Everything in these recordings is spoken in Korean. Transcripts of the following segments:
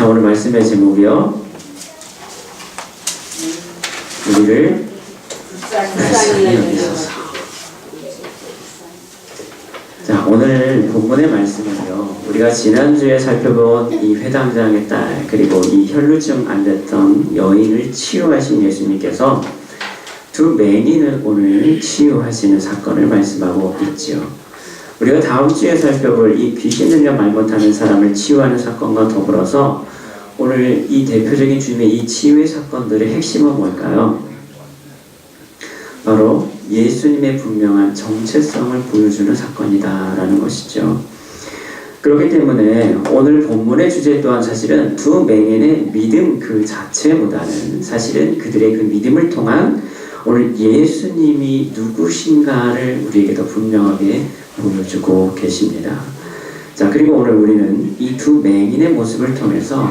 자, 오늘 말씀의 제목이요. 우리를 불쌍히 여기소서. 자, 오늘 본문의 말씀은요, 우리가 지난주에 살펴본 이 회당장의 딸, 그리고 이 혈루증 앓았던 여인을 치유하신 예수님께서 두 맹인을 오늘 치유하시는 사건을 말씀하고 있지요. 우리가 다음 주에 살펴볼 이 귀신 들려 말 못하는 사람을 치유하는 사건과 더불어서 오늘 이 대표적인 주님의 이 치유의 사건들의 핵심은 뭘까요? 바로 예수님의 분명한 정체성을 보여주는 사건이다라는 것이죠. 그렇기 때문에 오늘 본문의 주제 또한 사실은 두 맹인의 믿음 그 자체보다는 사실은 그들의 그 믿음을 통한 오늘 예수님이 누구신가를 우리에게 더 분명하게 보여주고 계십니다. 자, 그리고 오늘 우리는 이 두 맹인의 모습을 통해서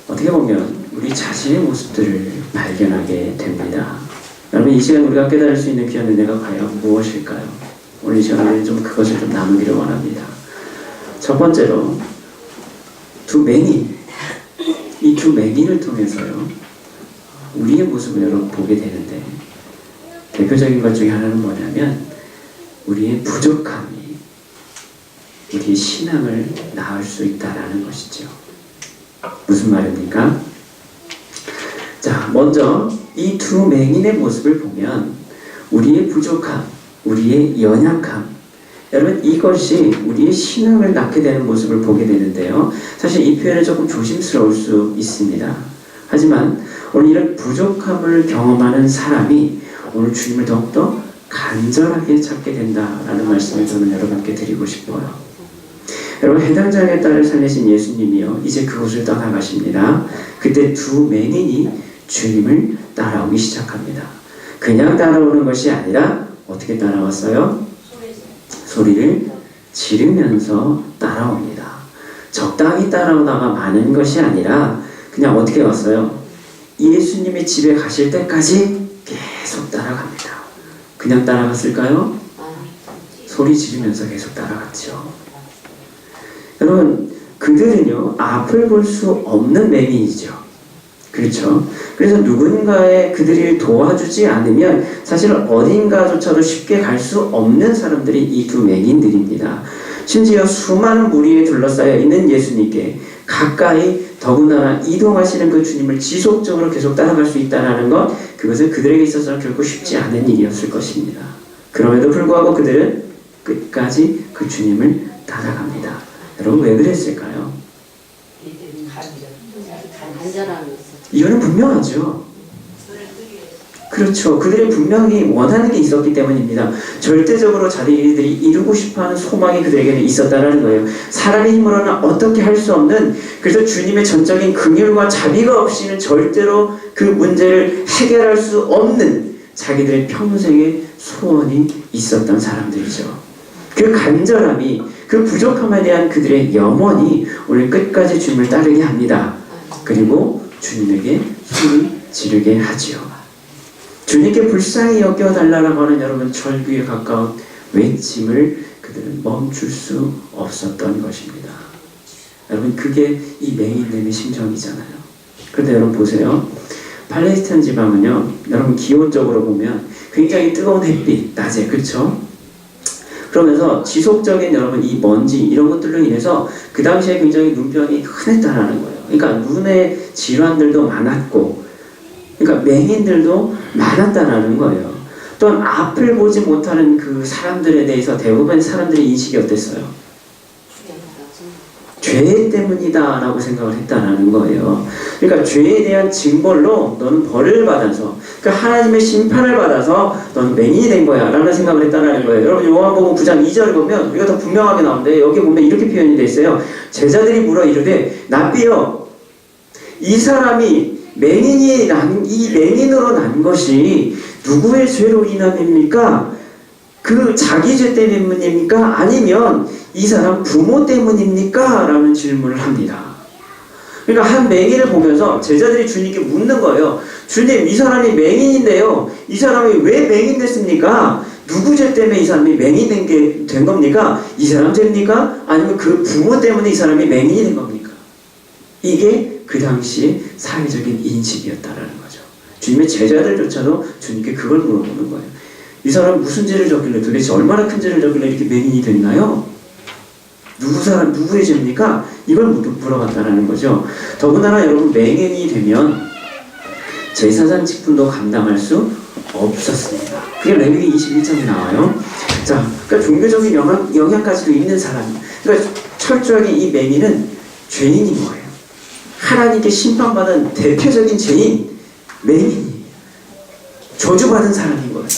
어떻게 보면 우리 자신의 모습들을 발견하게 됩니다. 여러분, 이 시간 우리가 깨달을 수 있는 귀한 은혜가 과연 무엇일까요? 오늘 이 시간에 좀 그것을 좀 나누기를 원합니다. 첫 번째로 두 맹인, 이 두 맹인을 통해서요, 우리의 모습을 여러분 보게 되는데 대표적인 것 중에 하나는 뭐냐면 우리의 부족함이 우리의 신앙을 낳을 수 있다라는 것이죠. 무슨 말입니까? 자, 먼저 이 두 맹인의 모습을 보면 우리의 부족함, 우리의 연약함, 여러분 이것이 우리의 신앙을 낳게 되는 모습을 보게 되는데요. 사실 이 표현은 조금 조심스러울 수 있습니다. 하지만 오늘 이런 부족함을 경험하는 사람이 오늘 주님을 더욱더 간절하게 찾게 된다라는 말씀을 저는 여러분께 드리고 싶어요. 여러분, 해당장의 딸을 살리신 예수님이요, 이제 그곳을 떠나가십니다. 그때 두 맹인이 주님을 따라오기 시작합니다. 그냥 따라오는 것이 아니라 어떻게 따라왔어요? 소리를 지르면서 따라옵니다. 적당히 따라오다가 마는 것이 아니라 그냥 어떻게 왔어요? 예수님의 집에 가실 때까지 계속 따라갑니다. 그냥 따라갔을까요? 소리 지르면서 계속 따라갔죠. 여러분, 그들은요, 앞을 볼 수 없는 맹인이죠. 그렇죠? 그래서 누군가의 그들을 도와주지 않으면 사실 어딘가조차도 쉽게 갈 수 없는 사람들이 이 두 맹인들입니다. 심지어 수많은 무리에 둘러싸여 있는 예수님께 가까이 더군다나 이동하시는 그 주님을 지속적으로 계속 따라갈 수 있다는 것, 그것은 그들에게 있어서는 결코 쉽지 않은 일이었을 것입니다. 그럼에도 불구하고 그들은 끝까지 그 주님을 따라갑니다. 여러분, 왜 그랬을까요? 이유는 분명하죠. 그렇죠. 그들이 분명히 원하는 게 있었기 때문입니다. 절대적으로 자기들이 이루고 싶어하는 소망이 그들에게는 있었다는 거예요. 사람의 힘으로는 어떻게 할 수 없는, 그래서 주님의 전적인 긍휼과 자비가 없이는 절대로 그 문제를 해결할 수 없는 자기들의 평생의 소원이 있었던 사람들이죠. 그 간절함이, 그 부족함에 대한 그들의 염원이 오늘 끝까지 주님을 따르게 합니다. 그리고 주님에게 소리 지르게 하지요. 주님께 불쌍히 여겨달라고 하는 여러분 절규에 가까운 외침을 그들은 멈출 수 없었던 것입니다. 여러분, 그게 이 맹인됨의 심정이잖아요. 그런데 여러분 보세요. 팔레스타인 지방은요, 여러분 기온적으로 보면 굉장히 뜨거운 햇빛, 낮에, 그렇죠? 그러면서 지속적인 여러분 이 먼지 이런 것들로 인해서 그 당시에 굉장히 눈병이 흔했다라는 거예요. 그러니까 눈의 질환들도 많았고, 그러니까 맹인들도 많았다라는 거예요. 또한 앞을 보지 못하는 그 사람들에 대해서 대부분 사람들의 인식이 어땠어요? 죄 때문이다 라고 생각을 했다라는 거예요. 그러니까 죄에 대한 징벌로 너는 벌을 받아서, 그러니까 하나님의 심판을 받아서 너는 맹인이 된 거야 라는 생각을 했다라는 거예요. 여러분, 요한복음 9장 2절을 보면 우리가 더 분명하게 나오는데, 여기 보면 이렇게 표현이 되어 있어요. 제자들이 물어 이르되 랍비여, 이 사람이 이 맹인으로 난 것이 누구의 죄로 인함입니까? 그 자기 죄 때문입니까? 아니면 이 사람 부모 때문입니까? 라는 질문을 합니다. 그러니까 한 맹인을 보면서 제자들이 주님께 묻는 거예요. 주님, 이 사람이 맹인인데요, 이 사람이 왜 맹인 됐습니까? 누구 죄 때문에 이 사람이 맹인이 된 겁니까? 이 사람 죄입니까? 아니면 그 부모 때문에 이 사람이 맹인이 된 겁니까? 이게 그 당시에 사회적인 인식이었다라는 거죠. 주님의 제자들조차도 주님께 그걸 물어보는 거예요. 이 사람 무슨 죄를 졌길래, 도대체 얼마나 큰 죄를 졌길래 이렇게 맹인이 됐나요? 누구의 죄입니까? 이걸 물어봤다라는 거죠. 더군다나 여러분, 맹인이 되면 제사장 직분도 감당할 수 없었습니다. 그게 레위기 21장에 나와요. 자, 그러니까 종교적인 영향까지도 있는 사람. 그러니까 철저하게 이 맹인은 죄인인 거예요. 하나님께 심판받은 대표적인 죄인, 맹인이에요. 저주받은 사람인 거예요.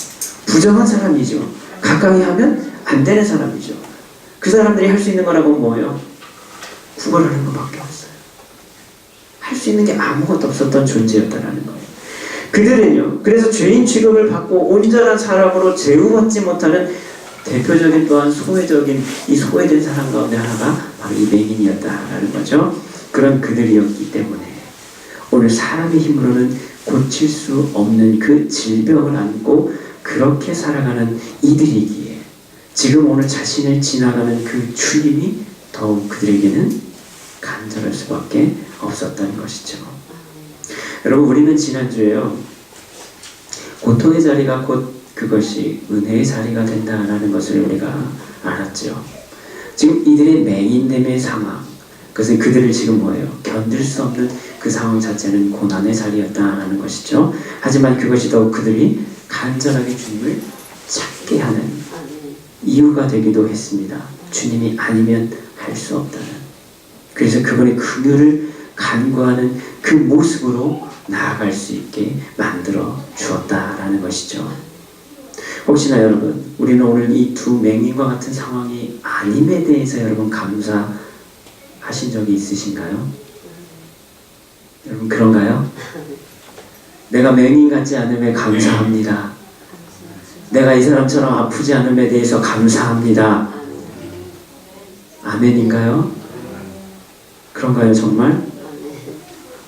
부정한 사람이죠. 가까이 하면 안 되는 사람이죠. 그 사람들이 할 수 있는 거라고 뭐예요? 구걸하는 것밖에 없어요. 할 수 있는 게 아무것도 없었던 존재였다라는 거예요. 그들은요, 그래서 죄인 취급을 받고 온전한 사람으로 제후받지 못하는 대표적인 또한 소외적인 이 소외된 사람 가운데 하나가 바로 이 맹인이었다라는 거죠. 그런 그들이었기 때문에 오늘 사람의 힘으로는 고칠 수 없는 그 질병을 안고 그렇게 살아가는 이들이기에 지금 오늘 자신을 지나가는 그 주님이 더욱 그들에게는 간절할 수밖에 없었던 것이죠. 여러분, 우리는 지난주에요, 고통의 자리가 곧 그것이 은혜의 자리가 된다라는 것을 우리가 알았죠. 지금 이들의 맹인됨의 상황, 그것은 그들을 지금 뭐예요? 견딜 수 없는 그 상황 자체는 고난의 자리였다라는 것이죠. 하지만 그것이 더욱 그들이 간절하게 주님을 찾게 하는 이유가 되기도 했습니다. 주님이 아니면 할 수 없다는. 그래서 그분의 긍휼을 간구하는 그 모습으로 나아갈 수 있게 만들어 주었다라는 것이죠. 혹시나 여러분, 우리는 오늘 이 두 맹인과 같은 상황이 아님에 대해서 여러분 감사하신 적이 있으신가요? 여러분, 그런가요? 내가 맹인 같지 않음에 감사합니다. 내가 이 사람처럼 아프지 않음에 대해서 감사합니다. 아멘인가요? 그런가요, 정말?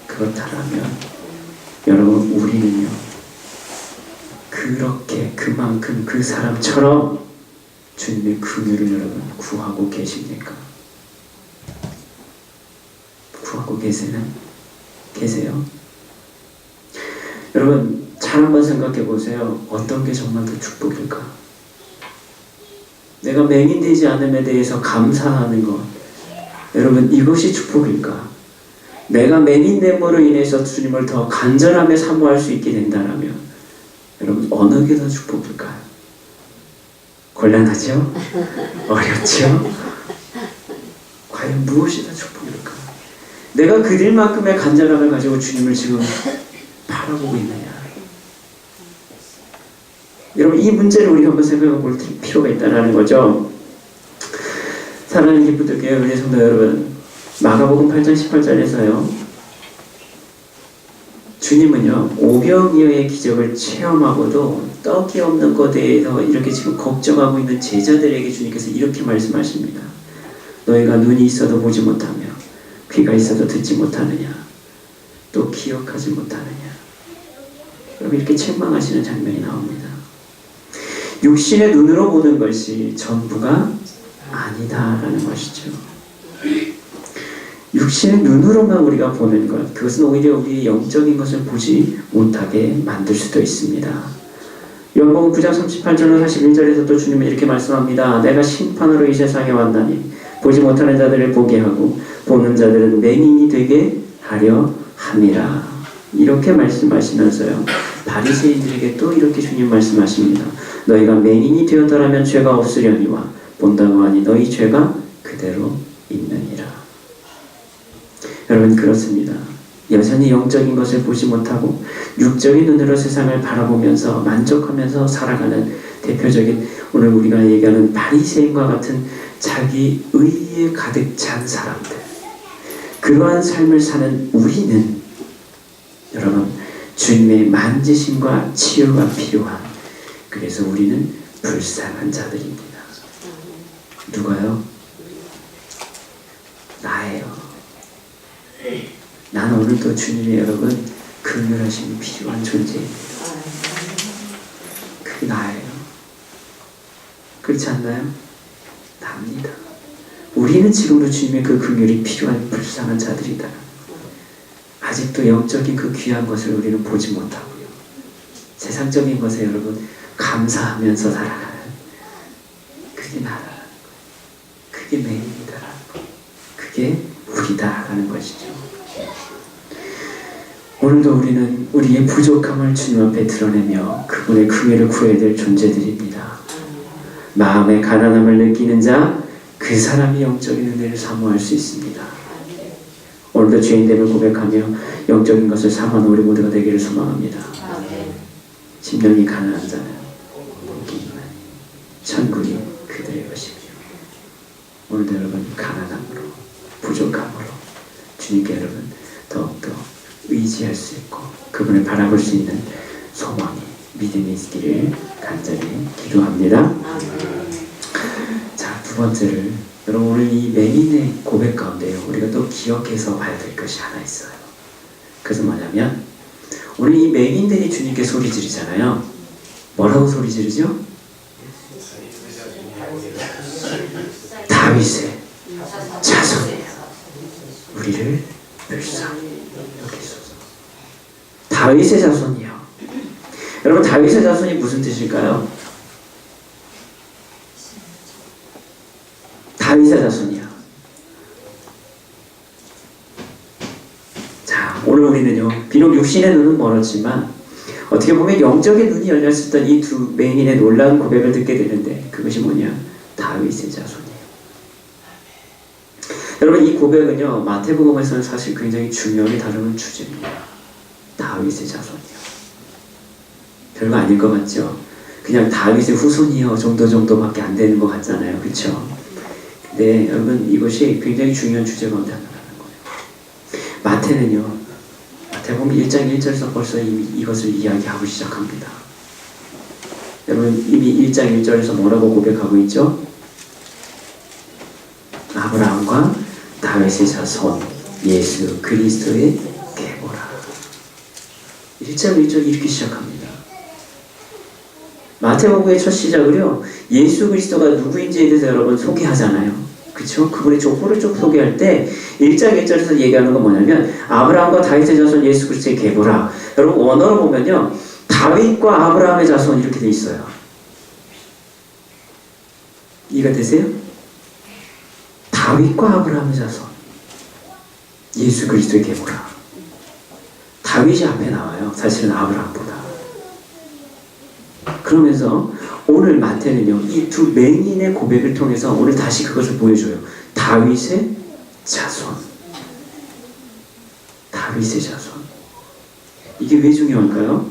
그렇다면 여러분, 우리는요, 그렇게 그만큼 그 사람처럼 주님의 긍휼을 여러분 구하고 계십니까? 구하고 계세요? 여러분, 잘 한번 생각해 보세요. 어떤 게 정말 더 축복일까? 내가 맹인되지 않음에 대해서 감사하는 것, 여러분, 이것이 축복일까? 내가 맹인됨으로 인해서 주님을 더 간절하게 사모할 수 있게 된다면 여러분, 어느 게 더 축복일까요? 곤란하죠? 어렵죠? 과연 무엇이 더 축복일까? 내가 그들만큼의 간절함을 가지고 주님을 지금 바라보고 있느냐? 여러분, 이 문제를 우리가 한번 생각해 볼 필요가 있다는 거죠. 사랑하는 기쁘들께 은혜 성도 여러분, 마가복음 8장 18절에서요, 주님은요, 오병이어의 기적을 체험하고도 떡이 없는 것에 대해서 이렇게 지금 걱정하고 있는 제자들에게 주님께서 이렇게 말씀하십니다. 너희가 눈이 있어도 보지 못하며 귀가 있어도 듣지 못하느냐, 또 기억하지 못하느냐. 여러분, 이렇게 책망하시는 장면이 나옵니다. 육신의 눈으로 보는 것이 전부가 아니다라는 것이죠. 육신의 눈으로만 우리가 보는 것, 그것은 오히려 우리의 영적인 것을 보지 못하게 만들 수도 있습니다. 요한복음 9장 38절로 41절에서도 주님은 이렇게 말씀합니다. 내가 심판으로 이 세상에 왔나니 보지 못하는 자들을 보게 하고 보는 자들은 맹인이 되게 하려 함이라. 이렇게 말씀하시면서요, 바리새인들에게 또 이렇게 주님 말씀하십니다. 너희가 맹인이 되었더라면 죄가 없으려니와 본다고 하니 너희 죄가 그대로 있느니라. 여러분, 그렇습니다. 여전히 영적인 것을 보지 못하고 육적인 눈으로 세상을 바라보면서 만족하면서 살아가는 대표적인 오늘 우리가 얘기하는 바리새인과 같은 자기 의에 가득 찬 사람들, 그러한 삶을 사는 우리는 여러분, 주님의 만지심과 치유가 필요한, 그래서 우리는 불쌍한 자들입니다. 누가요? 나예요. 나는 오늘도 주님의 여러분 긍휼하심이 필요한 존재입니다. 그게 나예요. 그렇지 않나요? 납니다. 우리는 지금도 주님의 그 긍휼이 필요한 불쌍한 자들이다. 아직도 영적인 그 귀한 것을 우리는 보지 못하고요. 세상적인 것에 여러분 감사하면서 살아가는 그게 나라라는 거예요. 그게 메인이다라는 거예요. 그게 우리다라는 것이죠. 오늘도 우리는 우리의 부족함을 주님 앞에 드러내며 그분의 긍휼을 구해야 될 존재들입니다. 마음의 가난함을 느끼는 자, 그 사람이 영적인 은혜를 사모할 수 있습니다. 오늘도 죄인됨을 고백하며 영적인 것을 사모하는 우리 모두가 되기를 소망합니다. 심령이 가난한 자는 천국이 그들의 것이며, 오늘도 여러분 가난함으로 부족함으로 주님께 여러분 더욱더 의지할 수 있고 그분을 바라볼 수 있는 소망이, 믿음이 있기를 간절히 기도합니다. 자, 두 번째를 여러분 오늘 이 맹인의 고백 가운데요, 우리가 또 기억해서 봐야 될 것이 하나 있어요. 그것은 뭐냐면 오늘 이 맹인들이 주님께 소리 지르잖아요. 뭐라고 소리 지르죠? 다윗의 자손이에요. 우리를 불쌍히 여기소서. 다윗의 자손이요. 여러분 다윗의 자손이 무슨 뜻일까요? 다윗의 자손이요. 자, 오늘 우리는요, 비록 육신의 눈은 멀었지만 어떻게 보면 영적인 눈이 열렸을 때 이 두 맹인의 놀라운 고백을 듣게 되는데, 그것이 뭐냐? 다윗의 자손이에요. 여러분 이 고백은요, 마태복음에서는 사실 굉장히 중요하게 다루는 주제입니다. 다윗의 자손이요. 별거 아닐 것 같죠? 그냥 다윗의 후손이요 정도밖에 안 되는 것 같잖아요. 그렇죠? 근데 여러분 이것이 굉장히 중요한 주제 가운데 하나라는 거예요. 마태는요, 마태복음 1장 1절에서 벌써 이미 이것을 이야기하고 시작합니다. 여러분 이미 1장 1절에서 뭐라고 고백하고 있죠? 아브라함과 다윗의 자손 예수 그리스도의 계보라. 1장 1절 이렇게 시작합니다. 마태복음의 첫 시작을요, 예수 그리스도가 누구인지에 대해서 여러분 소개하잖아요. 그쵸? 그분의 족보를 쭉 소개할 때 1장 1절에서 얘기하는 건 뭐냐면 아브라함과 다윗의 자손 예수 그리스도의 계보라. 여러분 원어로 보면요, 다윗과 아브라함의 자손 이렇게 돼 있어요. 이해가 되세요? 다윗과 아브라함의 자손 예수 그리스도의 계보라. 다윗이 앞에 나와요. 사실은 아브라함보다. 그러면서 오늘 마태는요, 이 두 맹인의 고백을 통해서 오늘 다시 그것을 보여줘요. 다윗의 자손. 다윗의 자손. 이게 왜 중요할까요?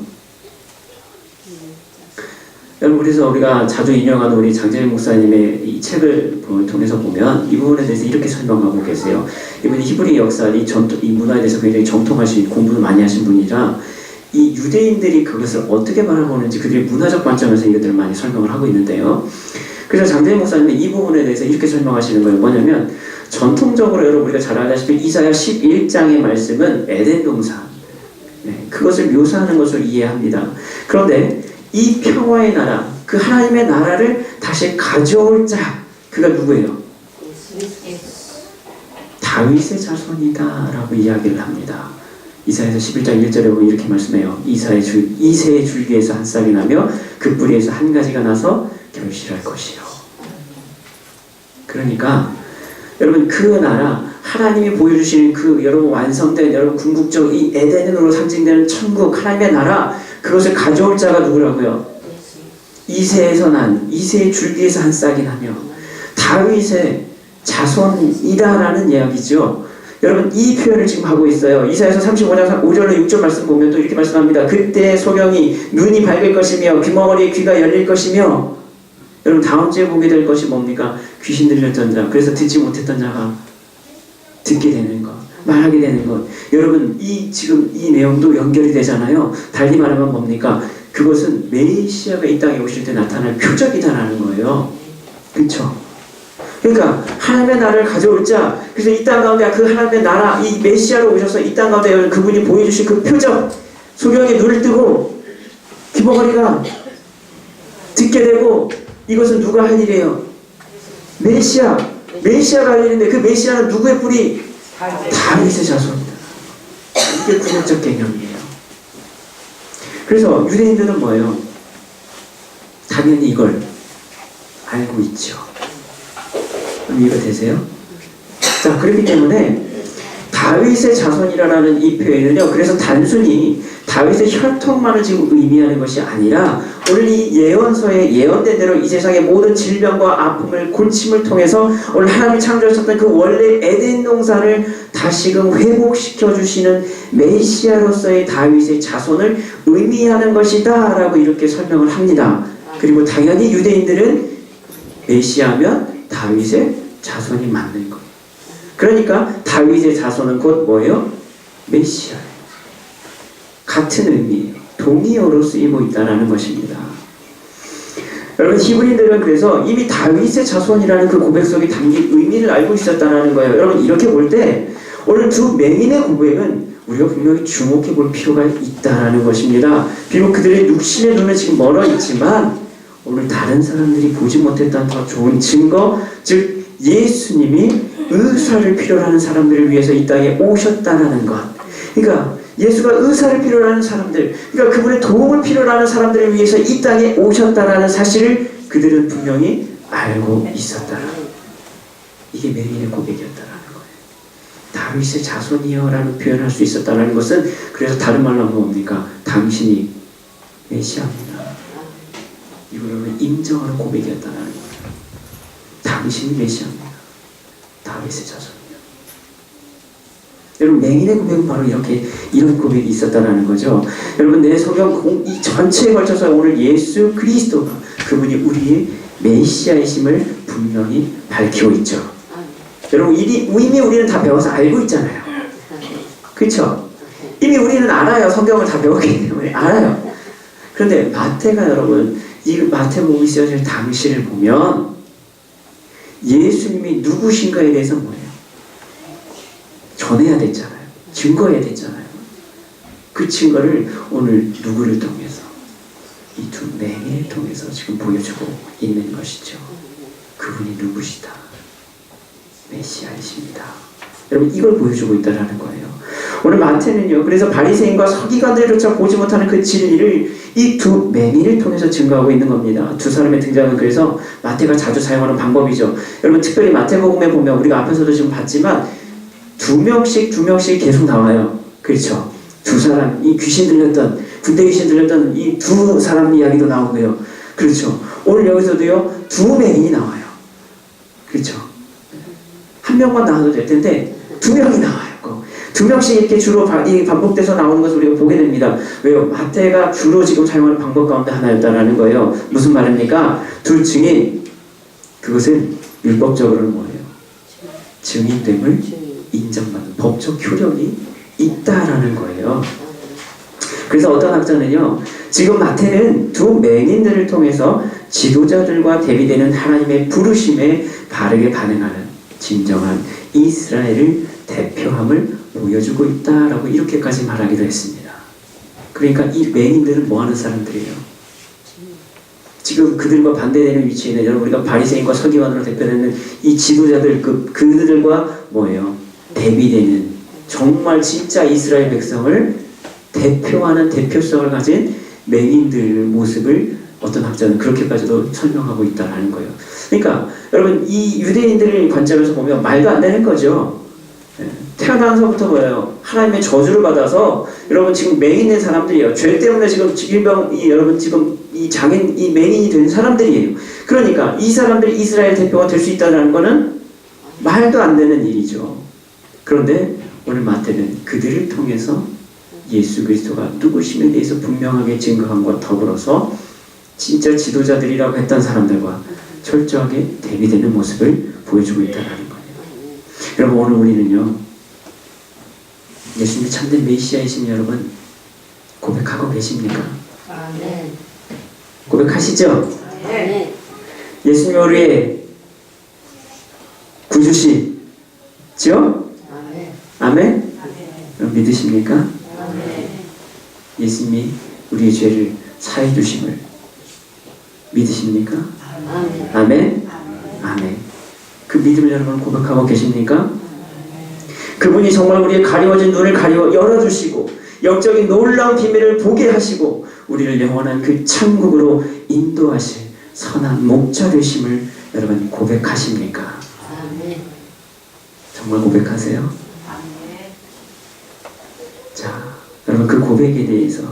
여러분 그래서 우리가 자주 인용하는 우리 장재민 목사님의 이 책을 통해서 보면 이 부분에 대해서 이렇게 설명하고 계세요. 이분이 히브리 역사, 이 문화에 대해서 굉장히 정통하신, 공부를 많이 하신 분이라 이 유대인들이 그것을 어떻게 바라보는지 그들의 문화적 관점에서 이것들을 많이 설명을 하고 있는데요. 그래서 장재민 목사님이 이 부분에 대해서 이렇게 설명하시는 거예요. 뭐냐면 전통적으로 여러분 우리가 잘 알다시피 이사야 11장의 말씀은 에덴 동산, 그것을 묘사하는 것을 이해합니다. 그런데 이 평화의 나라, 그 하나님의 나라를 다시 가져올 자, 그가 누구예요? 다윗의 자손이다 라고 이야기를 합니다. 이사야서 11장 1절에 보면 이렇게 말씀해요. 이새의 줄기에서 한 싹이 나며 그 뿌리에서 한 가지가 나서 결실할 것이요. 그러니까 여러분 그 나라, 하나님이 보여주시는 그 여러분 완성된 여러분 궁극적 이 에덴으로 상징되는 천국, 하나님의 나라, 그것을 가져올 자가 누구라고요? 이새에서 난, 이새의 줄기에서 한 싹이 나며 다윗의 자손이다라는 이야기죠. 여러분 이 표현을 지금 하고 있어요. 이사야서 35장 5절로 6절 말씀 보면 또 이렇게 말씀합니다. 그때 소경이 눈이 밝을 것이며 귀머거리에 귀가 열릴 것이며, 여러분 다음 주에 보게 될 것이 뭡니까? 귀신 들렸던 자, 그래서 듣지 못했던 자가 듣게 되는 것, 말하게 되는 것. 여러분 지금 이 내용도 연결이 되잖아요. 달리 말하면 뭡니까? 그것은 메시아가 이 땅에 오실 때 나타날 표적이다라는 거예요. 그렇죠? 그러니까 하나님의 나라를 가져올 자, 그래서 이 땅 가운데 그 하나님의 나라, 이 메시아로 오셔서 이 땅 가운데 그분이 보여주신 그 표적, 소경이 눈을 뜨고 귀머거리가 듣게 되고, 이것은 누가 할 일이에요? 메시아가 할 일인데 그 메시아는 누구의 뿌리? 다윗의 자손입니다. 이게 구약적 개념이에요. 그래서 유대인들은 뭐예요? 당연히 이걸 알고 있죠. 이해가 되세요? 자, 그렇기 때문에 다윗의 자손이라는 이 표현은요, 그래서 단순히 다윗의 혈통만을 지금 의미하는 것이 아니라 오늘 이 예언서에 예언된 대로 이 세상의 모든 질병과 아픔을 고침을 통해서 오늘 하나님이 창조하셨던 그 원래 에덴 동산을 다시금 회복시켜 주시는 메시아로서의 다윗의 자손을 의미하는 것이다 라고 이렇게 설명을 합니다. 그리고 당연히 유대인들은 메시아면 다윗의 자손이 맞는 거예요. 그러니까 다윗의 자손은 곧 뭐예요? 메시아예요. 같은 의미예요. 동의어로 쓰이고 있다는 것입니다. 여러분, 히브리인들은 그래서 이미 다윗의 자손이라는 그 고백 속에 담긴 의미를 알고 있었다는 거예요. 여러분, 이렇게 볼 때 오늘 두 맹인의 고백은 우리가 분명히 주목해 볼 필요가 있다는 것입니다. 비록 그들의 육신의 눈은 지금 멀어 있지만 오늘 다른 사람들이 보지 못했던 더 좋은 증거, 즉 예수님이 의사를 필요로 하는 사람들을 위해서 이 땅에 오셨다는 것. 그러니까 예수가 의사를 필요로 하는 사람들, 그러니까 그분의 도움을 필요로 하는 사람들을 위해서 이 땅에 오셨다는 사실을 그들은 분명히 알고 있었다는, 이게 맹인의 고백이었다는 거예요. 다윗의 자손이여 라는 표현할 수 있었다는 것은, 그래서 다른 말로 하면 뭡니까? 당신이 메시아입니다. 이거는 인정하는 고백이었다는 거예요. 당신이 메시아입니다. 다윗의 자손이요. 여러분, 맹인의 고백은 바로 이런 고백이 있었다는 거죠. 여러분, 내 성경 이 전체에 걸쳐서 오늘 예수 그리스도가 그분이 우리의 메시아이심을 분명히 밝히고 있죠. 여러분, 이미 우리는 다 배워서 알고 있잖아요. 그렇죠? 이미 우리는 알아요. 성경을 다 배웠기 때문에 알아요. 그런데 마태가, 여러분, 이 마태복음이 쓰여질 당시를 보면 예수님이 누구신가에 대해서 뭐예요? 전해야 됐잖아요. 증거해야 됐잖아요. 그 증거를 오늘 누구를 통해서? 이 두 맹인을 통해서 지금 보여주고 있는 것이죠. 그분이 누구시다? 메시아이십니다. 여러분, 이걸 보여주고 있다는 거예요. 오늘 마태는요, 그래서 바리새인과 서기관들조차 보지 못하는 그 진리를 이 두 맹인을 통해서 증거하고 있는 겁니다. 두 사람의 등장은 그래서 마태가 자주 사용하는 방법이죠. 여러분, 특별히 마태복음에 보면 우리가 앞에서도 지금 봤지만 두 명씩 계속 나와요. 그렇죠? 두 사람, 이 귀신 들렸던, 군대 귀신 들렸던 이 두 사람 이야기도 나오고요. 그렇죠? 오늘 여기서도요, 두 맹인이 나와요. 그렇죠? 한 명만 나와도 될 텐데 두 명이 나와요. 두 명씩 이렇게 주로 반복돼서 나오는 것을 우리가 보게 됩니다. 왜요? 마태가 주로 지금 사용하는 방법 가운데 하나였다라는 거예요. 무슨 말입니까? 둘 증인, 그것은 율법적으로는 뭐예요? 증인됨을 인정받는 법적 효력이 있다라는 거예요. 그래서 어떤 학자는요, 지금 마태는 두 맹인들을 통해서 지도자들과 대비되는 하나님의 부르심에 바르게 반응하는 진정한 이스라엘을 대표함을 보여주고 있다라고 이렇게까지 말하기도 했습니다. 그러니까 이 맹인들은 뭐 하는 사람들이에요? 지금 그들과 반대되는 위치에 있는, 여러분, 우리가 바리새인과 서기관으로 대표되는 이 지도자들, 그들과 뭐예요? 대비되는, 정말 진짜 이스라엘 백성을 대표하는 대표성을 가진 맹인들 모습을 어떤 학자는 그렇게까지도 설명하고 있다는 거예요. 그러니까 여러분, 이 유대인들의 관점에서 보면 말도 안 되는 거죠. 태어나서부터 뭐예요? 하나님의 저주를 받아서, 여러분, 지금 맹인인 사람들이에요. 죄 때문에 지금 여러분, 지금 이 장인, 이 맹인이 된 사람들이에요. 그러니까 이 사람들이 이스라엘 대표가 될 수 있다는 거는 말도 안 되는 일이죠. 그런데 오늘 마태는 그들을 통해서 예수 그리스도가 누구심에 대해서 분명하게 증거함과 더불어서 진짜 지도자들이라고 했던 사람들과 철저하게 대비되는 모습을 보여주고 있다는 거예요. 여러분, 오늘 우리는요, 예수님이 참된 메시아이신 여러분 고백하고 계십니까? 아멘. 고백하시죠? 네. 예수님이 우리의 구주시죠? 아멘. 아멘? 여러분, 믿으십니까? 아멘. 예수님이 우리의 죄를 사해 주심을 믿으십니까? 아멘. 아멘? 아멘. 그 믿음을 여러분 고백하고 계십니까? 그분이 정말 우리의 가리워진 눈을 열어주시고 영적인 놀라운 비밀을 보게 하시고 우리를 영원한 그 천국으로 인도하실 선한 목자 되심을 여러분 고백하십니까? 아멘. 정말 고백하세요? 아멘. 자, 여러분 그 고백에 대해서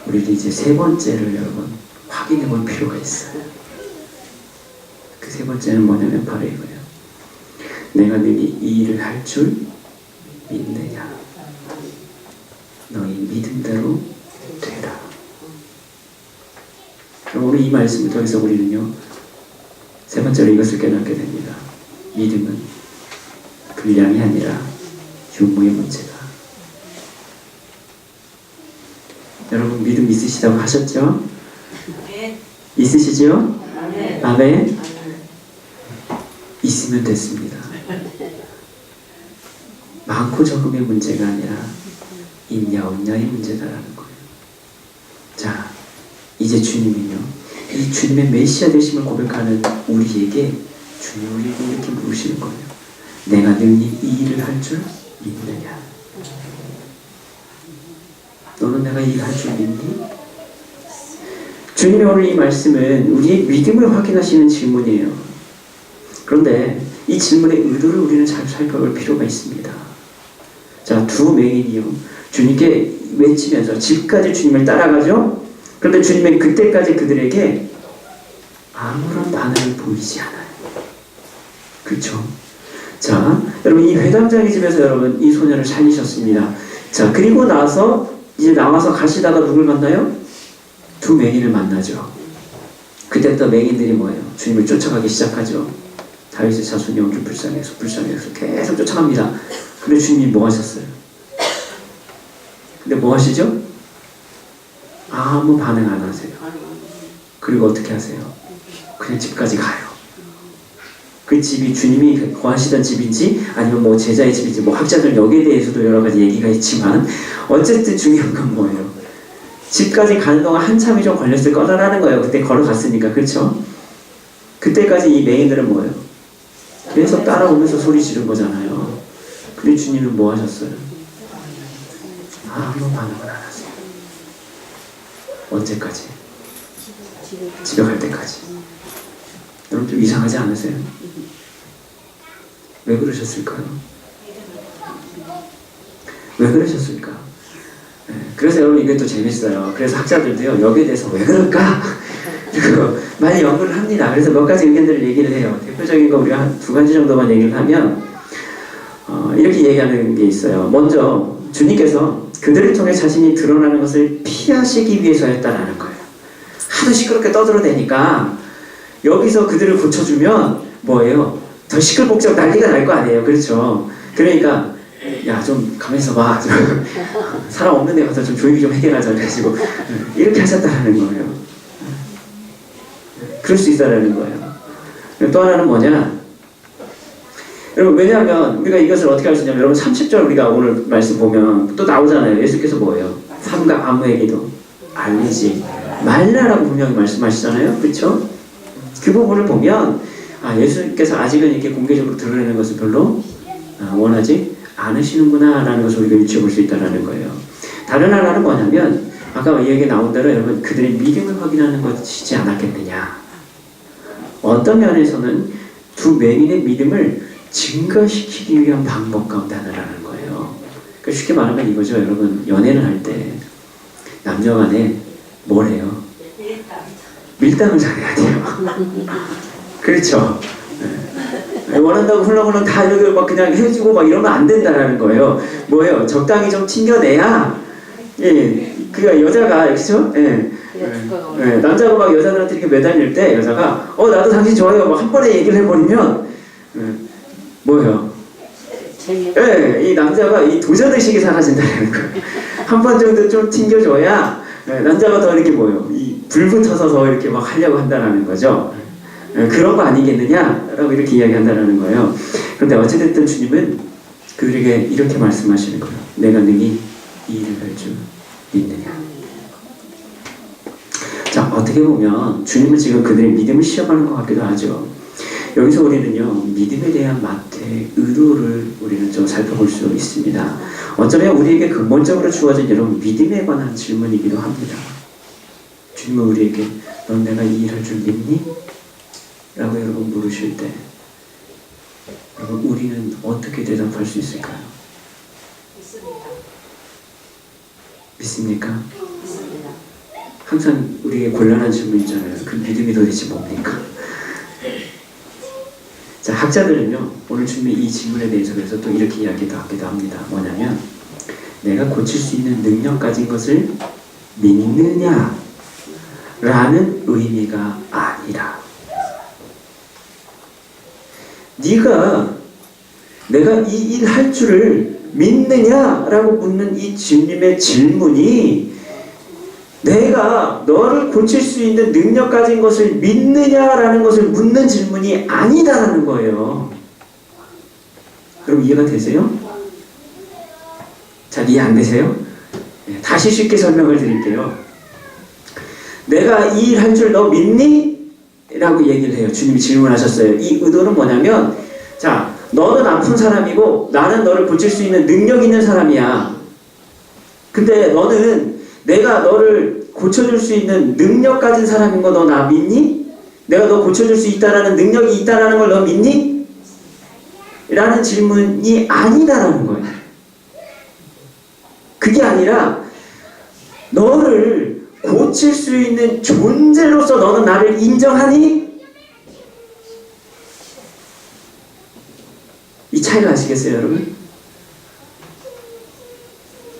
우리는 이제 세 번째를 여러분 확인해 볼 필요가 있어요. 그 세 번째는 뭐냐면 바로 이거예요. 내가 능히 이 일을 할 줄 믿느냐? 너희 믿음대로 되라. 그럼 오늘 이 말씀을 통해서 우리는요, 세 번째로 이것을 깨닫게 됩니다. 믿음은 분량이 아니라 유무의 문제다. 여러분 믿음 있으시다고 하셨죠? 있으시죠? 아멘. 아멘. 있으면 됐습니다. 많고 적음의 문제가 아니라 있냐 없냐의 문제다라는 거예요. 자, 이제 주님은요, 이 주님의 메시아 되심을 고백하는 우리에게 주님 우리에게 이렇게 물으시는 거예요. 내가 능히 이 일을 할 줄 믿느냐? 너는 내가 이 일을 할 줄 믿니? 주님의 오늘 이 말씀은 우리의 믿음을 확인하시는 질문이에요. 그런데 이 질문의 의도를 우리는 잘 살펴볼 필요가 있습니다. 자, 두 맹인이요, 주님께 외치면서 집까지 주님을 따라가죠. 그런데 주님은 그때까지 그들에게 아무런 반응을 보이지 않아요. 그렇죠? 자, 여러분 이 회당장의 집에서 여러분 이 소녀를 살리셨습니다. 자, 그리고 나서 이제 나와서 가시다가 누굴 만나요? 두 맹인을 만나죠. 그때부터 맹인들이 뭐예요? 주님을 쫓아가기 시작하죠. 다윗의 자손이 오길 불쌍해서 계속 쫓아갑니다. 근데 주님이 뭐 하셨어요? 근데 뭐 하시죠? 아무 반응 안 하세요. 그리고 어떻게 하세요? 그냥 집까지 가요. 그 집이 주님이 거하시던 집인지 아니면 뭐 제자의 집인지 뭐 학자들 여기에 대해서도 여러 가지 얘기가 있지만 어쨌든 중요한 건 뭐예요? 집까지 가는 동안 한참이 좀 걸렸을 거라는 거예요. 그때 걸어갔으니까. 그렇죠? 그때까지 이 맹인들은 뭐예요? 계속 따라오면서 소리 지른 거잖아요. 근데 주님은 뭐 하셨어요? 아무 반응을 안 하세요. 언제까지? 집에 갈 때까지. 여러분 좀 이상하지 않으세요? 왜 그러셨을까요? 왜 그러셨을까? 네, 그래서 여러분 이게 또 재밌어요. 그래서 학자들도요, 여기에 대해서 왜 그럴까? 많이 연구를 합니다. 그래서 몇 가지 의견들을 얘기를 해요. 대표적인 거 우리가 한 두 가지 정도만 얘기를 하면 이렇게 얘기하는 게 있어요. 먼저 주님께서 그들을 통해 자신이 드러나는 것을 피하시기 위해서였다라는 거예요. 하도 시끄럽게 떠들어대니까 여기서 그들을 고쳐주면 뭐예요? 더 시끌벅적 난리가 날 거 아니에요. 그렇죠? 그러니까 야, 좀 가만히 있어봐. 사람 없는 데 가서 좀 조용히 좀 해결하자. 그래가지고 이렇게 하셨다는 거예요. 그럴 수 있다라는 거예요. 또 하나는 뭐냐? 여러분, 왜냐하면 우리가 이것을 어떻게 할 수 있냐면, 여러분 30절 우리가 오늘 말씀 보면 또 나오잖아요. 예수께서 뭐예요? 삼가 아무에게도 알리지 말라라고 분명히 말씀하시잖아요. 그렇죠? 그 부분을 보면 예수께서 아직은 이렇게 공개적으로 드러내는 것을 별로 원하지 않으시는구나 라는 것을 우리가 유추해 볼 수 있다는 거예요. 다른 하나는 뭐냐면 아까 이 얘기 나온 대로 여러분 그들의 믿음을 확인하는 것이지 않았겠느냐. 어떤 면에서는 두 맹인의 믿음을 증가시키기 위한 방법 가운데 하나라는 거예요. 그러니까 쉽게 말하면 이거죠. 여러분 연애를 할 때 남녀 간에 뭘 해요? 밀당을 잘해야 돼요. 그렇죠? 네. 원한다고 훌렁훌렁 다 이렇게 막 그냥 해주고 막 이러면 안 된다라는 거예요. 뭐예요? 적당히 좀 튕겨내야, 예, 그니까 여자가, 그렇죠? 예. 네, 남자가 막 여자들한테 이렇게 매달릴 때 여자가 나도 당신 좋아요 막 한 번에 얘기를 해버리면 뭐예요? 네, 이 남자가 이 도전의식이 사라진다는 거예요. 한 번 정도 좀 튕겨줘야 남자가 더 이렇게 뭐예요? 이 불붙어서 더 이렇게 막 하려고 한다는 거죠. 그런 거 아니겠느냐라고 이렇게 이야기한다는 거예요. 그런데 어찌됐든 주님은 그들에게 이렇게 말씀하시는 거예요. 내가 능히 이 일을 할 줄 믿느냐. 자, 어떻게 보면 주님은 지금 그들의 믿음을 시험하는 것 같기도 하죠. 여기서 우리는요, 믿음에 대한 대의 의도를 우리는 좀 살펴볼 수 있습니다. 어쩌면 우리에게 근본적으로 주어진 여러분 믿음에 관한 질문이기도 합니다. 주님은 우리에게 넌 내가 이 일할 줄 믿니? 라고 여러분 물으실 때 여러분 우리는 어떻게 대답할 수 있을까요? 믿습니까? 믿습니다. 항상 우리에게 곤란한 질문 있잖아요. 그 믿음이 도대체 뭡니까? 자, 학자들은요 오늘 주님의 이 질문에 대해서 그래서 또 이렇게 이야기도 하기도 합니다. 뭐냐면 내가 고칠 수 있는 능력 가진 것을 믿느냐 라는 의미가 아니라 네가 내가 이 일 할 줄을 믿느냐라고 묻는 이 주님의 질문이 내가 너를 고칠 수 있는 능력 가진 것을 믿느냐라는 것을 묻는 질문이 아니다라는 거예요. 여러분 이해가 되세요? 잘 이해 안 되세요? 네, 다시 쉽게 설명을 드릴게요. 내가 이 일 할 줄 너 믿니? 라고 얘기를 해요. 주님이 질문하셨어요. 이 의도는 뭐냐면 자, 너는 아픈 사람이고 나는 너를 고칠 수 있는 능력 있는 사람이야. 근데 너는 내가 너를 고쳐줄 수 있는 능력 가진 사람인 거 너 나 믿니? 내가 너 고쳐줄 수 있다라는 능력이 있다라는 걸 너 믿니? 라는 질문이 아니다라는 거예요. 그게 아니라 너를 고칠 수 있는 존재로서 너는 나를 인정하니? 이 차이를 아시겠어요, 여러분?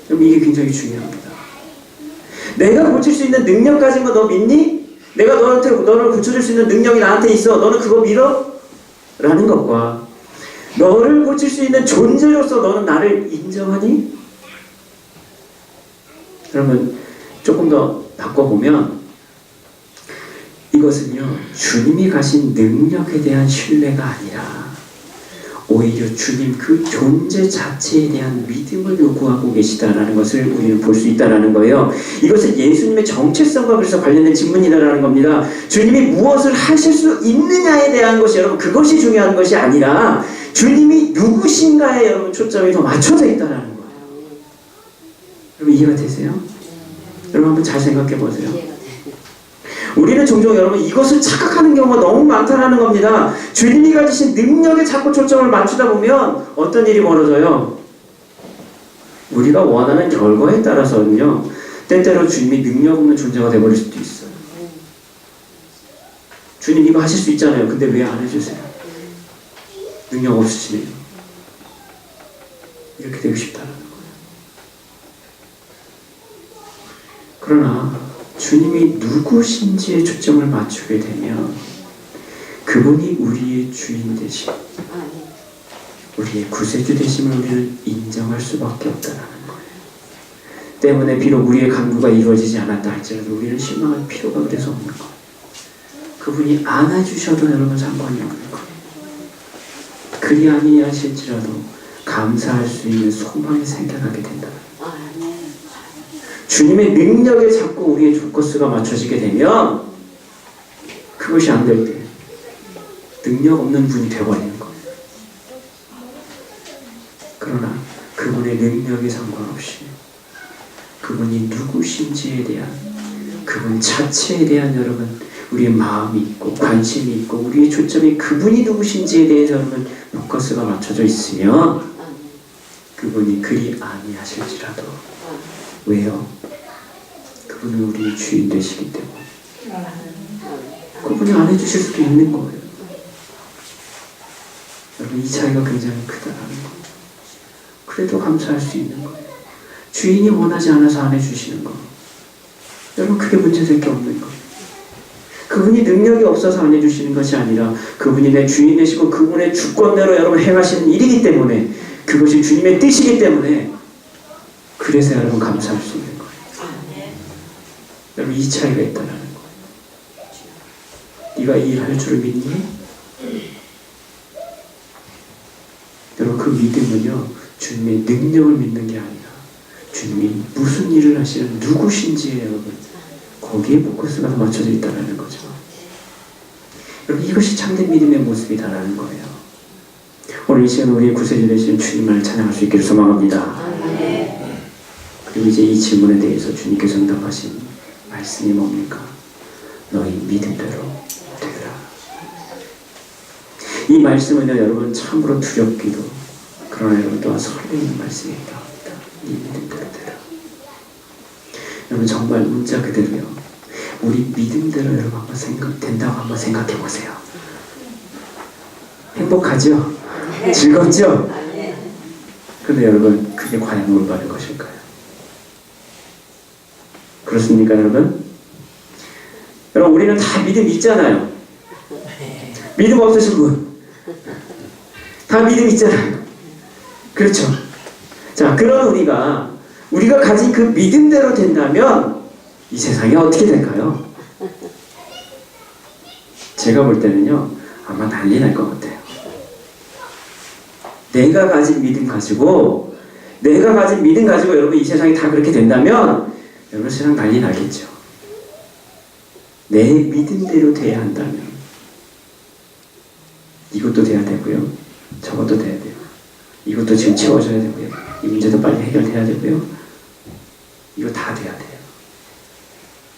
여러분 이게 굉장히 중요합니다. 내가 고칠 수 있는 능력 가진 거 너 믿니? 내가 너를 고쳐줄 수 있는 능력이 나한테 있어. 너는 그거 믿어? 라는 것과 너를 고칠 수 있는 존재로서 너는 나를 인정하니? 여러분 조금 더 바꿔보면 이것은요 주님이 가신 능력에 대한 신뢰가 아니라 오히려 주님 그 존재 자체에 대한 믿음을 요구하고 계시다라는 것을 우리는 볼 수 있다라는 거예요. 이것은 예수님의 정체성과 그래서 관련된 질문이다라는 겁니다. 주님이 무엇을 하실 수 있느냐에 대한 것이 여러분 그것이 중요한 것이 아니라 주님이 누구신가에 여러분 초점이 더 맞춰져 있다라는 거예요. 여러분 이해가 되세요? 여러분 한번 잘 생각해 보세요. 우리는 종종 여러분 이것을 착각하는 경우가 너무 많다라는 겁니다. 주님이 가지신 능력에 자꾸 초점을 맞추다 보면 어떤 일이 벌어져요? 우리가 원하는 결과에 따라서는요 때때로 주님이 능력 없는 존재가 되어버릴 수도 있어요. 주님 이거 하실 수 있잖아요. 근데 왜 안 해주세요? 능력 없으시네요. 이렇게 되고 싶다는 거예요. 그러나 주님이 누구신지에 초점을 맞추게 되면 그분이 우리의 주인 되심, 우리의 구세주 되심을 우리는 인정할 수밖에 없다는 거예요. 때문에 비록 우리의 간구가 이루어지지 않았다 할지라도 우리는 실망할 필요가 그래서 없는 거예요. 그분이 안아주셔도 여러분 상관이 없는 거예요. 그리 아니하실지라도 감사할 수 있는 소망이 생겨나게 된다. 주님의 능력에 자꾸 우리의 포커스가 맞춰지게 되면 그것이 안 될 때 능력 없는 분이 되어버리는 거예요. 그러나 그분의 능력에 상관없이 그분이 누구신지에 대한 그분 자체에 대한 여러분 우리의 마음이 있고 관심이 있고 우리의 초점이 그분이 누구신지에 대해서 여러분 포커스가 맞춰져 있으면 그분이 그리 아니하실지라도 왜요? 그분은 우리의 주인 되시기 때문에 그분이 안 해주실 수도 있는 거예요. 여러분 이 차이가 굉장히 크다라는 거예요. 그래도 감사할 수 있는 거예요. 주인이 원하지 않아서 안 해주시는 거 여러분 그게 문제될 게 없는 거예요. 그분이 능력이 없어서 안 해주시는 것이 아니라 그분이 내 주인 되시고 그분의 주권대로 여러분 행하시는 일이기 때문에 그것이 주님의 뜻이기 때문에 그래서 여러분 감사할 수 있는 거예요. 여러분 이 차이가 있다는 거예요. 네가 이 일 할 줄을 믿니? 여러분 그 믿음은요 주님의 능력을 믿는 게 아니라 주님이 무슨 일을 하시는 누구신지에 여러분 거기에 포커스가 맞춰져 있다는 거죠. 여러분 이것이 참된 믿음의 모습이다라는 거예요. 오늘 이 시간 우리의 구세주 되신 주님을 찬양할 수 있기를 소망합니다. 아멘. 그리고 이제 이 질문에 대해서 주님께서 응답하신 말씀이 뭡니까? 너희 믿음대로 되라. 이 말씀은요, 여러분 참으로 두렵기도, 그러나 여러분 또한 설레이는 말씀이기도 합니다. 이 믿음대로 되라. 여러분 정말 문자 그대로요. 우리 믿음대로 여러분 한번 된다고 한번 생각해 보세요. 행복하죠? 즐겁죠? 아멘. 그런데 여러분 그게 과연 올바른 것일까요? 그렇습니까 여러분? 여러분 우리는 다 믿음 있잖아요. 믿음 없으신 분 다 믿음 있잖아요. 그렇죠? 자, 그런 우리가 가진 그 믿음대로 된다면 이 세상이 어떻게 될까요? 제가 볼 때는요, 아마 난리 날 것 같아요. 내가 가진 믿음 가지고 여러분 이 세상이 다 그렇게 된다면 여러분 세상 난리 나겠죠. 내 믿음대로 돼야 한다면 이것도 돼야 되고요, 저것도 돼야 돼요. 이것도 지금 채워져야 되고요, 이 문제도 빨리 해결돼야 되고요, 이거 다 돼야 돼요.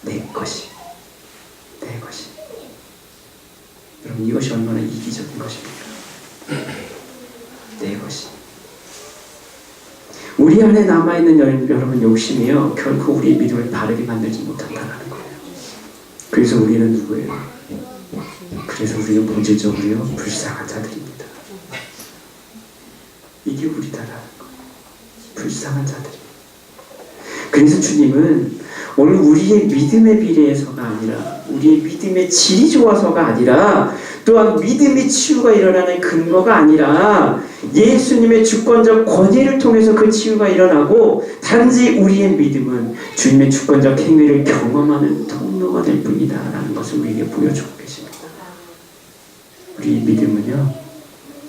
내 것이. 여러분 이것이 얼마나 이기적인 것입니까? 내 것이. 우리 안에 남아있는 여러분 욕심이요, 결코 우리의 믿음을 바르게 만들지 못한다는 거예요. 그래서 우리는 누구예요? 그래서 우리는 본질적으로요, 불쌍한 자들입니다. 이게 우리다라는 거예요. 불쌍한 자들입니다. 그래서 주님은 오늘 우리의 믿음에 비례해서가 아니라, 우리의 믿음의 질이 좋아서가 아니라, 또한 믿음의 치유가 일어나는 근거가 아니라 예수님의 주권적 권위를 통해서 그 치유가 일어나고, 단지 우리의 믿음은 주님의 주권적 행위를 경험하는 통로가 될 뿐이다 라는 것을 우리에게 보여주고 계십니다. 우리의 믿음은요,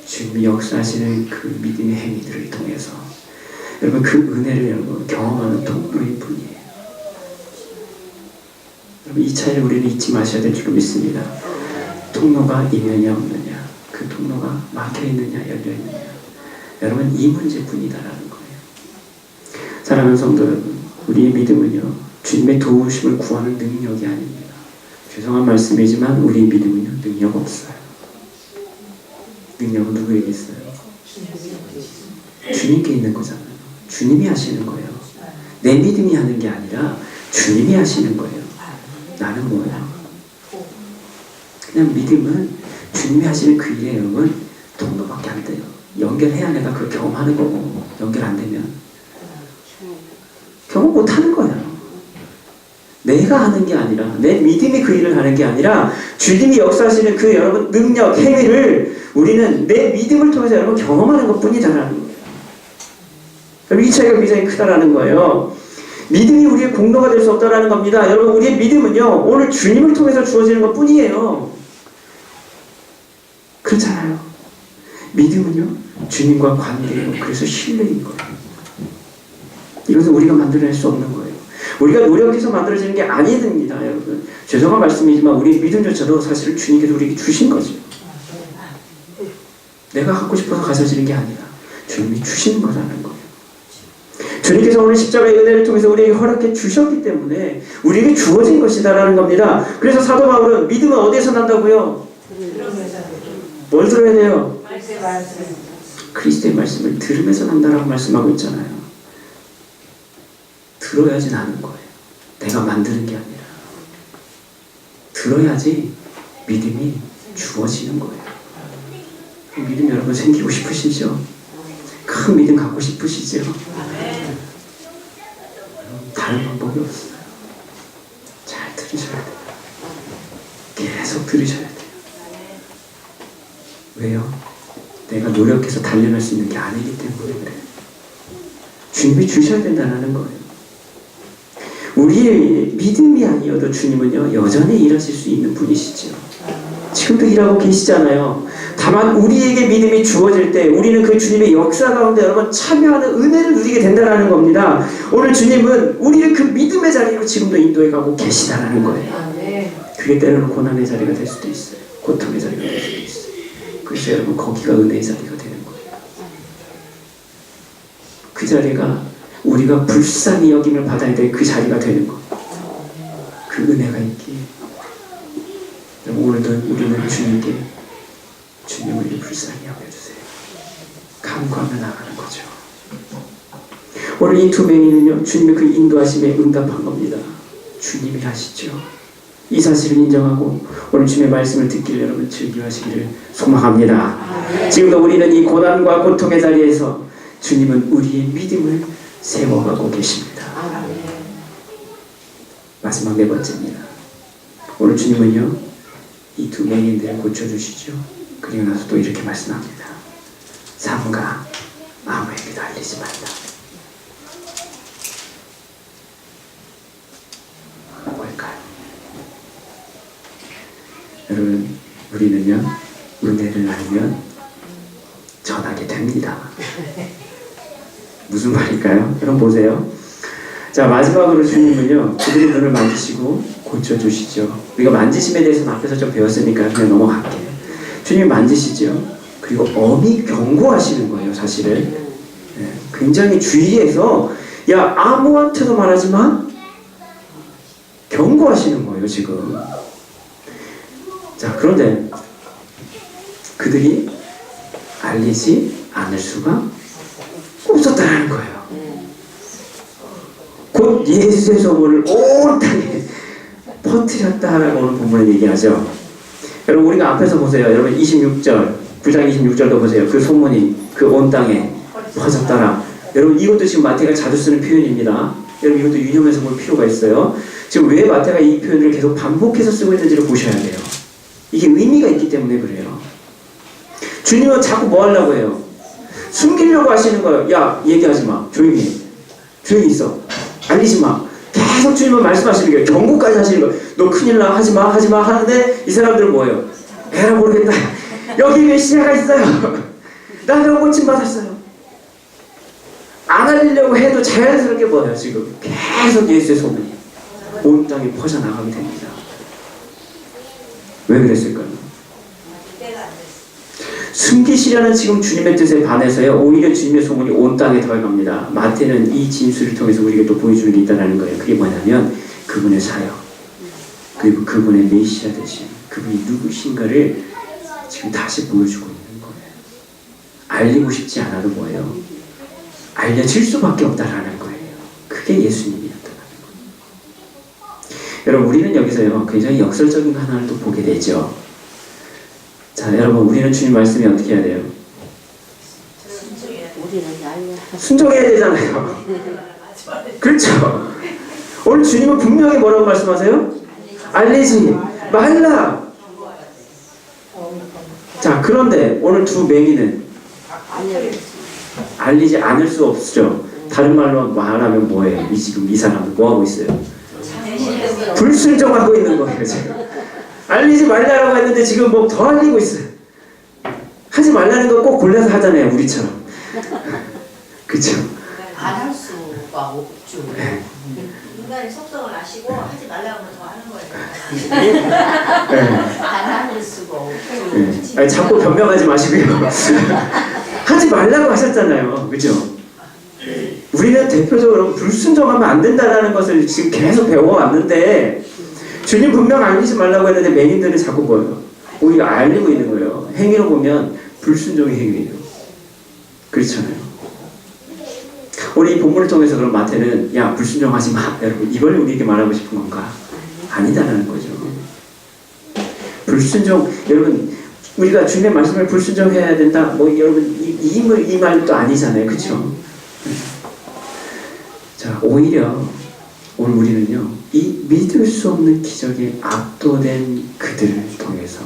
주님이 역사하시는 그 믿음의 행위들을 통해서 여러분 그 은혜를 여러분 경험하는 통로일 뿐이에요. 여러분 이 차이를 우리는 잊지 마셔야 될 줄 믿습니다. 통로가 있느냐 없느냐, 그 통로가 막혀있느냐 열려있느냐, 여러분 이 문제뿐이다라는 거예요. 사랑하는 성도 여러분, 우리의 믿음은요, 주님의 도우심을 구하는 능력이 아닙니다. 죄송한 말씀이지만 우리의 믿음은요, 능력 없어요. 능력은 누구에게 있어요? 주님께 있는 거잖아요. 주님이 하시는 거예요. 내 믿음이 하는 게 아니라 주님이 하시는 거예요. 나는 뭐예요? 그냥 믿음은 주님이 하시는 그 일에 여러분 통로밖에 안 돼요. 연결해야 내가 그걸 경험하는 거고, 연결 안 되면 경험 못 하는 거예요. 내가 하는 게 아니라, 내 믿음이 그 일을 하는 게 아니라 주님이 역사하시는 그 여러분 능력, 행위를 우리는 내 믿음을 통해서 여러분 경험하는 것 뿐이다라는 거예요. 이 차이가 굉장히 크다라는 거예요. 믿음이 우리의 공로가 될 수 없다라는 겁니다. 여러분 우리의 믿음은요, 오늘 주님을 통해서 주어지는 것 뿐이에요. 그렇잖아요. 믿음은요, 주님과 관계예요. 그래서 신뢰인 거예요. 이것은 우리가 만들어낼 수 없는 거예요. 우리가 노력해서 만들어지는 게 아닙니다, 여러분. 죄송한 말씀이지만 우리 믿음조차도 사실 주님께서 우리에게 주신 거죠. 내가 갖고 싶어서 가져지는 게 아니라 주님이 주시는 거라는 거예요. 주님께서 오늘 십자가의 은혜를 통해서 우리에게 허락해 주셨기 때문에 우리에게 주어진 것이다라는 겁니다. 그래서 사도 바울은 믿음은 어디에서 난다고요? 뭘 들어야 돼요? 그리스도의 말씀을 들으면서 난다라고 말씀하고 있잖아요. 들어야지 나는 거예요. 내가 만드는 게 아니라. 들어야지 믿음이 주어지는 거예요. 믿음 여러분 생기고 싶으시죠? 큰 믿음 갖고 싶으시죠? 다른 방법이 없어요. 잘 들으셔야 돼요. 계속 들으셔야 돼요. 왜요? 내가 노력해서 단련할 수 있는 게 아니기 때문에 그래요. 주님이 주셔야 된다는 거예요. 우리의 믿음이 아니어도 주님은요, 여전히 일하실 수 있는 분이시죠. 지금도 일하고 계시잖아요. 다만 우리에게 믿음이 주어질 때 우리는 그 주님의 역사 가운데 여러분 참여하는 은혜를 누리게 된다는 겁니다. 오늘 주님은 우리를 그 믿음의 자리로 지금도 인도해 가고 계시다라는 거예요. 그게 때로는 고난의 자리가 될 수도 있어요. 고통의 자리가 될 수도 있어요. 그래서 여러분 거기가 은혜의 자리가 되는 거예요. 그 자리가 우리가 불쌍히 여김을 받아야 될 그 자리가 되는 것. 그 은혜가 있기에 오늘도 우리는 주님께 주님 우리 불쌍히 여겨주세요. 간구하며 나가는 거죠. 오늘 이 두 맹인은요 주님의 그 인도하심에 응답한 겁니다. 주님이 하시죠. 이 사실을 인정하고 오늘 주님의 말씀을 듣기를 여러분 즐겨하시기를 소망합니다. 지금도 우리는 이 고난과 고통의 자리에서 주님은 우리의 믿음을 세워가고 계십니다. 마지막 네 번째입니다. 오늘 주님은요 이 두 맹인들을 고쳐주시죠. 그리고 나서 또 이렇게 말씀합니다. 삼가 아무에게도 알리지 말라. 뭘까요? 여러분 우리는요 은혜를 알면 전하게 됩니다. 무슨 말일까요? 여러분 보세요. 자 마지막으로 주님은요 그들의 눈을 만지시고 고쳐주시죠. 우리가 만지심에 대해서는 앞에서 좀 배웠으니까 그냥 넘어갈게요. 주님 만지시죠. 그리고 엄히 경고하시는 거예요. 사실은 굉장히 주의해서 야 아무한테도 말하지 마 경고하시는 거예요 지금. 자 그런데 그들이 알리지 않을 수가 없었다는 거예요. 곧 예수의 소문을 온 땅에 퍼뜨렸다라고 오늘 본문에 얘기하죠. 여러분 우리가 앞에서 보세요. 여러분 26절 9장 26절도 보세요. 그 소문이 그 온 땅에 퍼졌더라. 여러분 이것도 지금 마태가 자주 쓰는 표현입니다. 여러분 이것도 유념해서 볼 필요가 있어요. 지금 왜 마태가 이 표현을 계속 반복해서 쓰고 있는지를 보셔야 돼요. 이게 의미가 있기 때문에 그래요. 주님은 자꾸 뭐 하려고 해요? 숨기려고 하시는 거예요. 야 얘기하지 마. 조용히 해. 조용히 있어. 알리지 마. 계속 주님은 말씀하시는 거예요. 경고까지 하시는 거예요. 너 큰일 나. 하지 마. 하지 마. 하는데 이 사람들은 뭐예요? 에라 모르겠다. 여기 메시아가 있어요. 나는 고침받았어요. 안 알리려고 해도 자연스럽게 뭐예요? 지금 계속 예수의 소문이 온 땅에 퍼져나가게 됩니다. 왜 그랬을까요? 숨기시려는 지금 주님의 뜻에 반해서요 오히려 주님의 소문이 온 땅에 들어갑니다. 마태는 이 진술을 통해서 우리에게 또 보여주는 게 있다는 거예요. 그게 뭐냐면 그분의 사역 그리고 그분의 메시아 되심 그분이 누구신가를 지금 다시 보여주고 있는 거예요. 알리고 싶지 않아도 뭐예요? 알려질 수밖에 없다라는 거예요. 그게 예수님이었다는 거예요. 여러분 우리는 여기서요 굉장히 역설적인 거 하나를 또 보게 되죠. 자 여러분 우리는 주님 말씀이 어떻게 해야 돼요? 순종해야 되잖아요. 그렇죠. 오늘 주님은 분명히 뭐라고 말씀하세요? 알리지 말라. 자 그런데 오늘 두 맹인은 알리지 않을 수 없죠. 다른 말로 말하면 뭐예요? 지금 이 사람은 뭐하고 있어요? 불순종하고 있는 거예요 지금. 알리지 말라고 했는데 지금 뭐 더 알리고 있어요. 하지 말라는 거 꼭 골라서 하잖아요 우리처럼. 그쵸? 안 할 수가 없죠. 인간이 속성을 아시고 하지 말라고 하면 더 하는 거예요. 안 할 수가 없죠. 네. 아니, 자꾸 변명하지 마시고요. 하지 말라고 하셨잖아요. 그죠? 우리는 대표적으로 불순종하면 안 된다는 것을 지금 계속 배워왔는데 주님 분명 알리지 말라고 했는데 맹인들은 자꾸 뭐예요? 오히려 알리고 있는 거예요. 행위로 보면 불순종의 행위예요. 그렇잖아요. 우리 이 본문을 통해서 그럼 마태는 야 불순종하지 마 여러분 이걸 우리에게 말하고 싶은 건가? 아니다라는 거죠. 불순종 여러분 우리가 주님의 말씀을 불순종해야 된다 뭐 여러분 이 말도 아니잖아요. 그렇죠? 자 오히려 오늘 우리는요 이 믿을 수 없는 기적에 압도된 그들을 통해서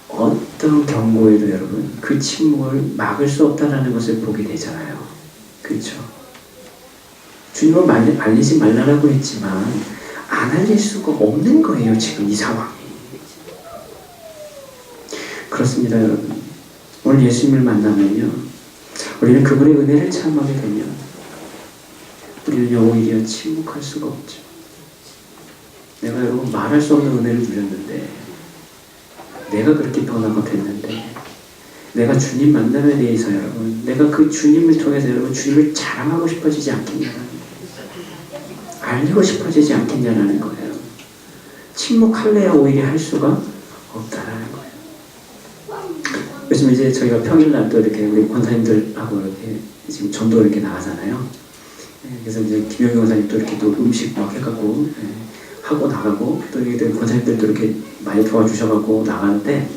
어떤 경고에도 여러분 그 침묵을 막을 수 없다는 것을 보게 되잖아요. 그렇죠? 주님은 알리지 말라고 했지만 안 알릴 수가 없는 거예요. 지금 이 상황이. 그렇습니다 여러분. 오늘 예수님을 만나면요 우리는 그분의 은혜를 체험하게 되면 우리는 오히려 침묵할 수가 없죠. 내가 여러분 말할 수 없는 은혜를 누렸는데 내가 그렇게 변화가 됐는데 내가 주님 만남에 대해서 여러분, 내가 그 주님을 통해서 여러분 주님을 자랑하고 싶어지지 않겠냐는, 알리고 싶어지지 않겠냐라는 거예요. 침묵할래야 오히려 할 수가 없다라는 거예요. 요즘 이제 저희가 평일날 또 이렇게 우리 권사님들하고 이렇게 지금 전도 이렇게 나가잖아요. 그래서 이제 김영희 권사님 또 이렇게 또 음식 막 해갖고 하고 나가고, 또 이게 권사님들도 이렇게 많이 도와주셔갖고 나가는데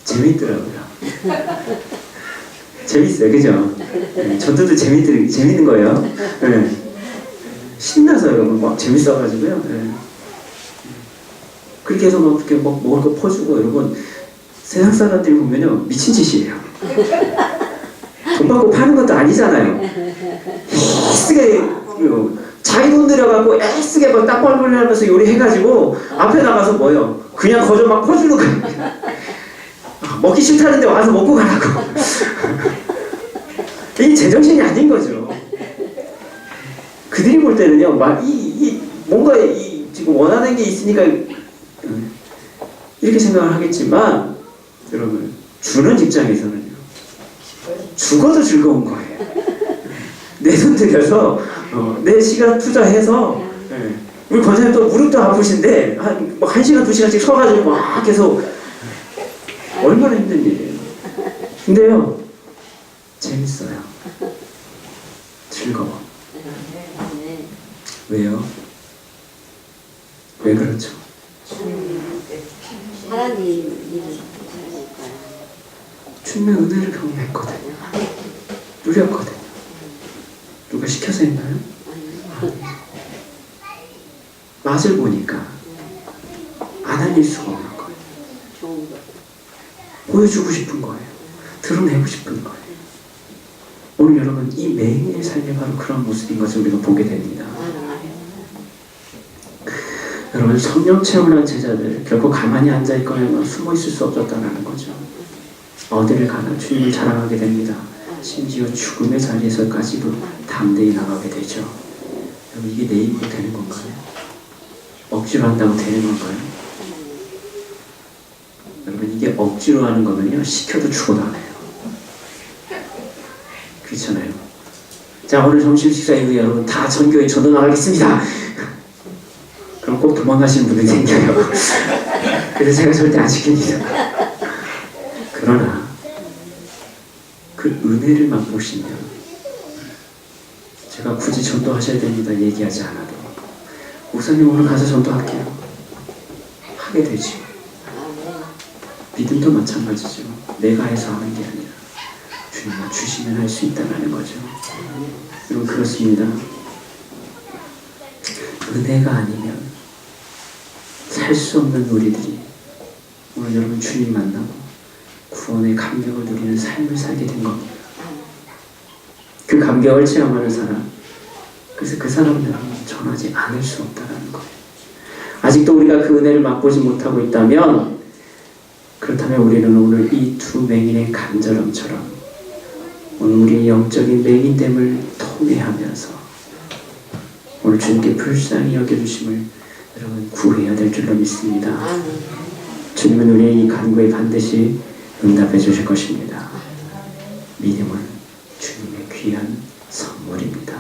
재밌더라고요. 재밌어요, 그죠? 전도도 재밌는 거예요. 신나서 여러분 막 재밌어가지고요. 그렇게 해서 막 이렇게 막 먹을 거 퍼주고, 여러분 세상 사람들이 보면요 미친 짓이에요. 돈 받고 파는 것도 아니잖아요. 애쓰게 자기 돈 들여갖고 애쓰게 막 딱벌벌 하면서 요리해가지고 앞에 나가서 뭐요? 그냥 거저 막 퍼주는 거예요. 먹기 싫다는데 와서 먹고 가라고. 이게 제정신이 아닌 거죠. 그들이 볼 때는요, 막 뭔가 지금 원하는 게 있으니까 이렇게 생각을 하겠지만, 여러분 주는 입장에서는요, 죽어도 즐거운 거예요. 내 돈 들여서 내 시간 투자해서, 우리 권사님 또 무릎도 아프신데 한 1시간 2시간씩 서가지고 막 계속, 얼마나 힘든 일이에요. 근데요 재밌어요. 즐거워. 왜요? 왜 그렇죠? 하나님 일을 잘하니까요. 주님의 은혜를 경험했거든요. 누렸거든요. 누가 시켜서 했나요? 맛을 보니까 안 알릴 수가 없는 거예요. 좋은 거. 보여주고 싶은 거예요. 드러내고 싶은 거예요. 오늘 여러분 이 매일의 삶이 바로 그런 모습인 것을 우리가 보게 됩니다. 여러분 성령 체험을 한 제자들 결코 가만히 앉아있거나 숨어 있을 수 없었다는 거죠. 어디를 가나 주님을 자랑하게 됩니다. 심지어 죽음의 자리에서까지도 담대히 나가게 되죠. 여러분 이게 내 힘으로 되는 건가요? 억지로 한다고 되는 건가요? 여러분 이게 억지로 하는 거면요 시켜도 죽어도 안 해요. 그렇잖아요. 자, 오늘 점심 식사 이후에 여러분 다 전교회 전도 나가겠습니다. 그럼 꼭 도망가시는 분들이 생겨요. 그래서 제가 절대 안 시킵니다. 그러나 그 은혜를 맛보시면, 제가 굳이 전도하셔야 됩니다 얘기하지 않아도, 목사님 오늘 가서 전도할게요 하게 되죠. 믿음도 마찬가지죠. 내가 해서 하는 게 아니라 주님이 주시면 할 수 있다는 거죠. 여러분 그렇습니다. 은혜가 아니면 살 수 없는 우리들이 오늘 여러분 주님 만나고 구원의 감격을 누리는 삶을 살게 된 겁니다. 그 감격을 체험하는 사람, 그래서 그 사람은 여러분 전하지 않을 수 없다는 거예요. 아직도 우리가 그 은혜를 맛보지 못하고 있다면, 그렇다면 우리는 오늘 이 두 맹인의 간절함처럼 오늘 우리의 영적인 맹인됨을 통회하면서 오늘 주님께 불쌍히 여겨주심을 여러분 구해야 될 줄로 믿습니다. 주님은 우리의 이 간구에 반드시 응답해 주실 것입니다. 믿음은 주님의 귀한 선물입니다.